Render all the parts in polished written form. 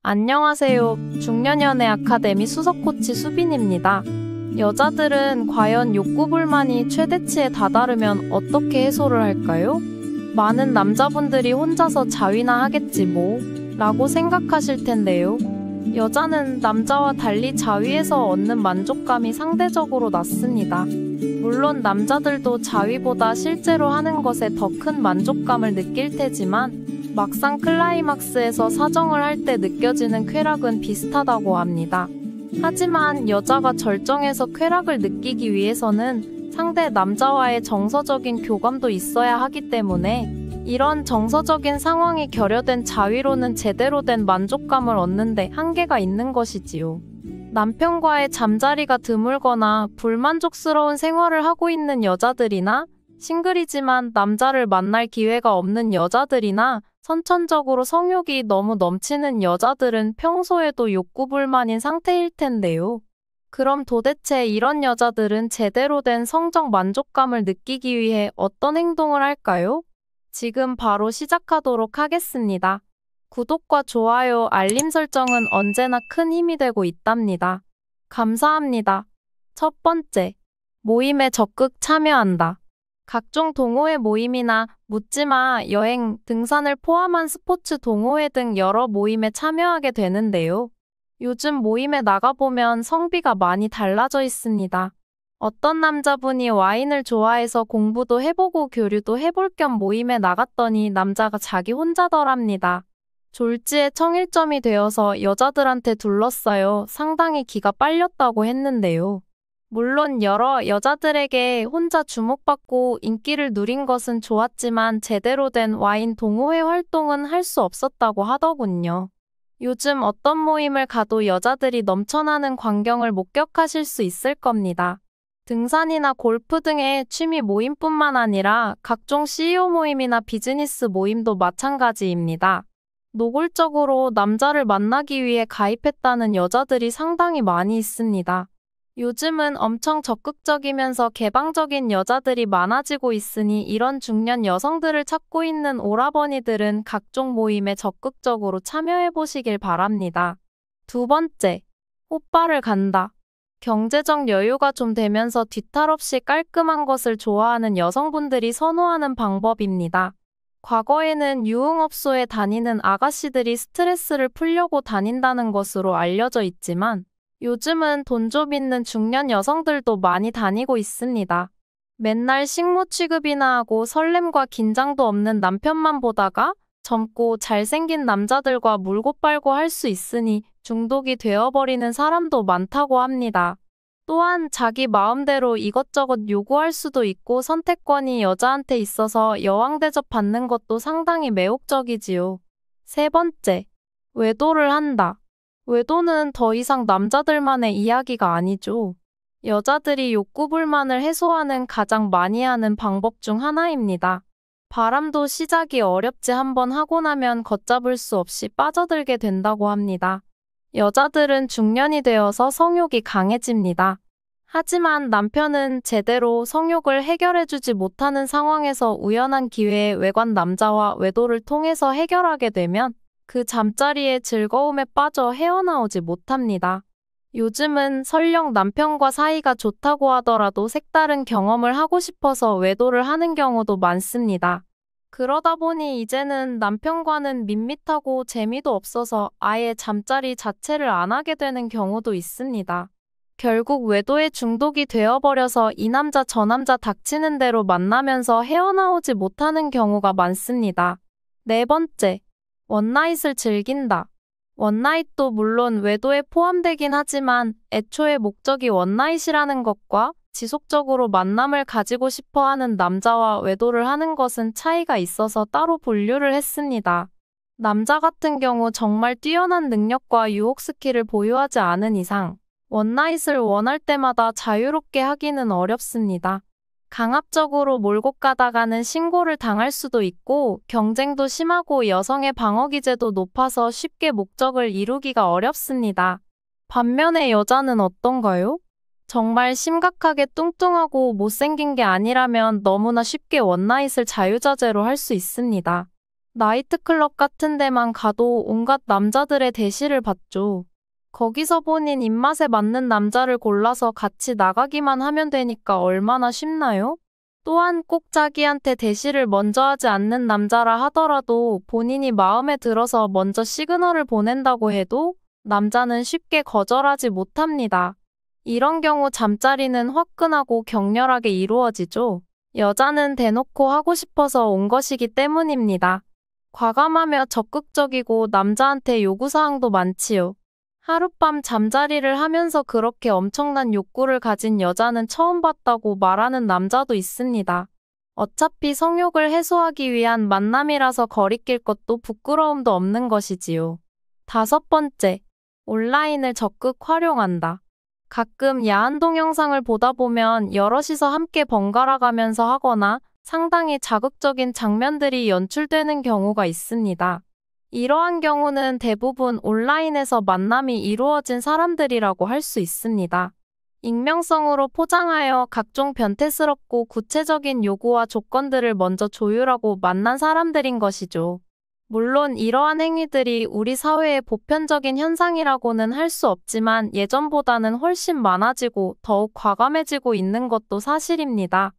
안녕하세요. 중년연애 아카데미 수석 코치 수빈입니다. 여자들은 과연 욕구 불만이 최대치에 다다르면 어떻게 해소를 할까요? 많은 남자분들이 혼자서 자위나 하겠지 뭐 라고 생각하실 텐데요. 여자는 남자와 달리 자위에서 얻는 만족감이 상대적으로 낮습니다. 물론 남자들도 자위보다 실제로 하는 것에 더 큰 만족감을 느낄 테지만 막상 클라이막스에서 사정을 할 때 느껴지는 쾌락은 비슷하다고 합니다. 하지만 여자가 절정에서 쾌락을 느끼기 위해서는 상대 남자와의 정서적인 교감도 있어야 하기 때문에 이런 정서적인 상황이 결여된 자위로는 제대로 된 만족감을 얻는데 한계가 있는 것이지요. 남편과의 잠자리가 드물거나 불만족스러운 생활을 하고 있는 여자들이나 싱글이지만 남자를 만날 기회가 없는 여자들이나 선천적으로 성욕이 너무 넘치는 여자들은 평소에도 욕구불만인 상태일 텐데요. 그럼 도대체 이런 여자들은 제대로 된 성적 만족감을 느끼기 위해 어떤 행동을 할까요? 지금 바로 시작하도록 하겠습니다. 구독과 좋아요, 알림 설정은 언제나 큰 힘이 되고 있답니다. 감사합니다. 첫 번째, 모임에 적극 참여한다. 각종 동호회 모임이나 묻지마, 여행, 등산을 포함한 스포츠 동호회 등 여러 모임에 참여하게 되는데요. 요즘 모임에 나가보면 성비가 많이 달라져 있습니다. 어떤 남자분이 와인을 좋아해서 공부도 해보고 교류도 해볼 겸 모임에 나갔더니 남자가 자기 혼자더랍니다. 졸지에 청일점이 되어서 여자들한테 둘러싸여 상당히 기가 빨렸다고 했는데요. 물론 여러 여자들에게 혼자 주목받고 인기를 누린 것은 좋았지만 제대로 된 와인 동호회 활동은 할 수 없었다고 하더군요. 요즘 어떤 모임을 가도 여자들이 넘쳐나는 광경을 목격하실 수 있을 겁니다. 등산이나 골프 등의 취미 모임뿐만 아니라 각종 CEO 모임이나 비즈니스 모임도 마찬가지입니다. 노골적으로 남자를 만나기 위해 가입했다는 여자들이 상당히 많이 있습니다. 요즘은 엄청 적극적이면서 개방적인 여자들이 많아지고 있으니 이런 중년 여성들을 찾고 있는 오라버니들은 각종 모임에 적극적으로 참여해보시길 바랍니다. 두 번째, 호빠를 간다. 경제적 여유가 좀 되면서 뒤탈 없이 깔끔한 것을 좋아하는 여성분들이 선호하는 방법입니다. 과거에는 유흥업소에 다니는 아가씨들이 스트레스를 풀려고 다닌다는 것으로 알려져 있지만 요즘은 돈 좀 있는 중년 여성들도 많이 다니고 있습니다. 맨날 식모 취급이나 하고 설렘과 긴장도 없는 남편만 보다가 젊고 잘생긴 남자들과 물고 빨고 할 수 있으니 중독이 되어버리는 사람도 많다고 합니다. 또한 자기 마음대로 이것저것 요구할 수도 있고 선택권이 여자한테 있어서 여왕 대접 받는 것도 상당히 매혹적이지요. 세 번째, 외도를 한다. 외도는 더 이상 남자들만의 이야기가 아니죠. 여자들이 욕구불만을 해소하는 가장 많이 하는 방법 중 하나입니다. 바람도 시작이 어렵지 한번 하고 나면 걷잡을 수 없이 빠져들게 된다고 합니다. 여자들은 중년이 되어서 성욕이 강해집니다. 하지만 남편은 제대로 성욕을 해결해주지 못하는 상황에서 우연한 기회에 외관 남자와 외도를 통해서 해결하게 되면 그 잠자리의 즐거움에 빠져 헤어나오지 못합니다. 요즘은 설령 남편과 사이가 좋다고 하더라도 색다른 경험을 하고 싶어서 외도를 하는 경우도 많습니다. 그러다 보니 이제는 남편과는 밋밋하고 재미도 없어서 아예 잠자리 자체를 안 하게 되는 경우도 있습니다. 결국 외도에 중독이 되어버려서 이 남자 저 남자 닥치는 대로 만나면서 헤어나오지 못하는 경우가 많습니다. 네 번째, 원나잇을 즐긴다. 원나잇도 물론 외도에 포함되긴 하지만 애초에 목적이 원나잇이라는 것과 지속적으로 만남을 가지고 싶어 하는 남자와 외도를 하는 것은 차이가 있어서 따로 분류를 했습니다. 남자 같은 경우 정말 뛰어난 능력과 유혹 스킬을 보유하지 않은 이상 원나잇을 원할 때마다 자유롭게 하기는 어렵습니다. 강압적으로 몰고 가다가는 신고를 당할 수도 있고 경쟁도 심하고 여성의 방어 기제도 높아서 쉽게 목적을 이루기가 어렵습니다. 반면에 여자는 어떤가요? 정말 심각하게 뚱뚱하고 못생긴 게 아니라면 너무나 쉽게 원나잇을 자유자재로 할 수 있습니다. 나이트클럽 같은 데만 가도 온갖 남자들의 대시를 받죠. 거기서 본인 입맛에 맞는 남자를 골라서 같이 나가기만 하면 되니까 얼마나 쉽나요? 또한 꼭 자기한테 대시를 먼저 하지 않는 남자라 하더라도 본인이 마음에 들어서 먼저 시그널을 보낸다고 해도 남자는 쉽게 거절하지 못합니다. 이런 경우 잠자리는 화끈하고 격렬하게 이루어지죠. 여자는 대놓고 하고 싶어서 온 것이기 때문입니다. 과감하며 적극적이고 남자한테 요구사항도 많지요. 하룻밤 잠자리를 하면서 그렇게 엄청난 욕구를 가진 여자는 처음 봤다고 말하는 남자도 있습니다. 어차피 성욕을 해소하기 위한 만남이라서 거리낄 것도 부끄러움도 없는 것이지요. 5번째, 온라인을 적극 활용한다. 가끔 야한 동영상을 보다 보면 여럿이서 함께 번갈아 가면서 하거나 상당히 자극적인 장면들이 연출되는 경우가 있습니다. 이러한 경우는 대부분 온라인에서 만남이 이루어진 사람들이라고 할 수 있습니다. 익명성으로 포장하여 각종 변태스럽고 구체적인 요구와 조건들을 먼저 조율하고 만난 사람들인 것이죠. 물론 이러한 행위들이 우리 사회의 보편적인 현상이라고는 할 수 없지만 예전보다는 훨씬 많아지고 더욱 과감해지고 있는 것도 사실입니다.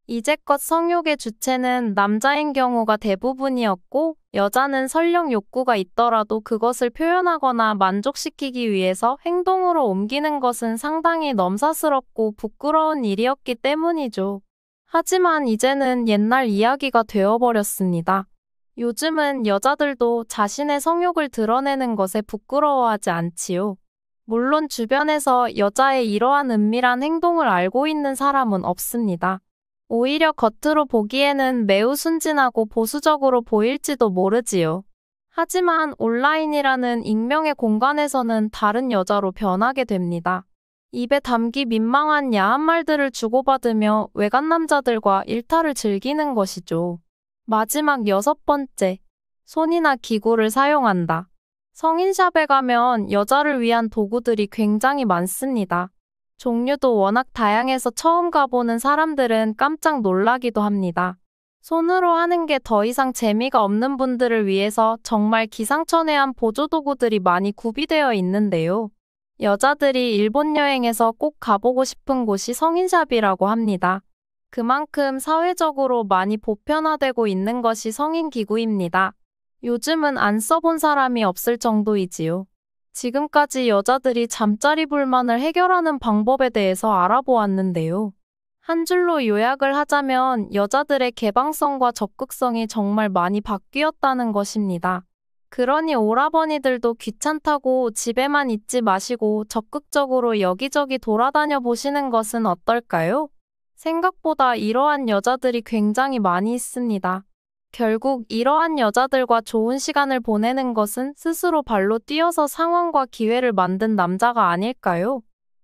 이제껏 성욕의 주체는 남자인 경우가 대부분이었고 여자는 설령 욕구가 있더라도 그것을 표현하거나 만족시키기 위해서 행동으로 옮기는 것은 상당히 넘사스럽고 부끄러운 일이었기 때문이죠. 하지만 이제는 옛날 이야기가 되어버렸습니다. 요즘은 여자들도 자신의 성욕을 드러내는 것에 부끄러워하지 않지요. 물론 주변에서 여자의 이러한 은밀한 행동을 알고 있는 사람은 없습니다. 오히려 겉으로 보기에는 매우 순진하고 보수적으로 보일지도 모르지요. 하지만 온라인이라는 익명의 공간에서는 다른 여자로 변하게 됩니다. 입에 담기 민망한 야한 말들을 주고받으며 외간 남자들과 일탈을 즐기는 것이죠. 마지막 6번째, 손이나 기구를 사용한다. 성인샵에 가면 여자를 위한 도구들이 굉장히 많습니다. 종류도 워낙 다양해서 처음 가보는 사람들은 깜짝 놀라기도 합니다. 손으로 하는 게 더 이상 재미가 없는 분들을 위해서 정말 기상천외한 보조도구들이 많이 구비되어 있는데요. 여자들이 일본 여행에서 꼭 가보고 싶은 곳이 성인샵이라고 합니다. 그만큼 사회적으로 많이 보편화되고 있는 것이 성인기구입니다. 요즘은 안 써본 사람이 없을 정도이지요. 지금까지 여자들이 잠자리 불만을 해결하는 방법에 대해서 알아보았는데요. 한 줄로 요약을 하자면 여자들의 개방성과 적극성이 정말 많이 바뀌었다는 것입니다. 그러니 오라버니들도 귀찮다고 집에만 있지 마시고 적극적으로 여기저기 돌아다녀 보시는 것은 어떨까요? 생각보다 이러한 여자들이 굉장히 많이 있습니다. 결국 이러한 여자들과 좋은 시간을 보내는 것은 스스로 발로 뛰어서 상황과 기회를 만든 남자가 아닐까요?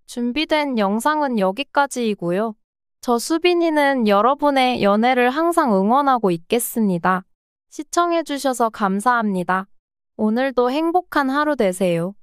준비된 영상은 여기까지이고요. 저 수빈이는 여러분의 연애를 항상 응원하고 있겠습니다. 시청해주셔서 감사합니다. 오늘도 행복한 하루 되세요.